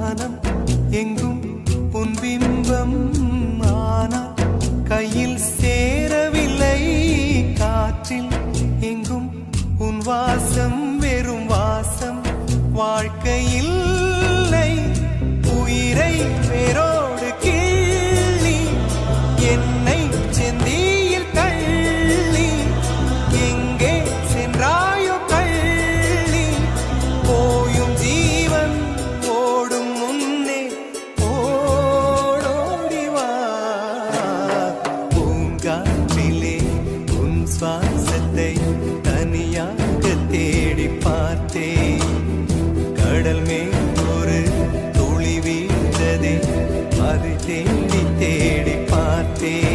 வானம் எங்கும் உன் பிம்பம் ஆனால் கையில் சேரவில்லை காற்றில் எங்கும் உன் வாசம் வெறும் வாசம் வாழ்க்கையில் உயிரை வேரோடு கிள்ளி என்னை செந்தியில் தள்ளி எங்கே சென்றாயோ கள்ளி போயும் ஜீவன் ஓடும் முன்னே ஓடோடிவா பூங்காற்றிலே உன் சுவாசத்தை தனியாக தேடி பார்த்தேன் கடல் மேல் ஒரு துளி வீழ்ந்ததே அது தேடி தேடி பார்த்தேன்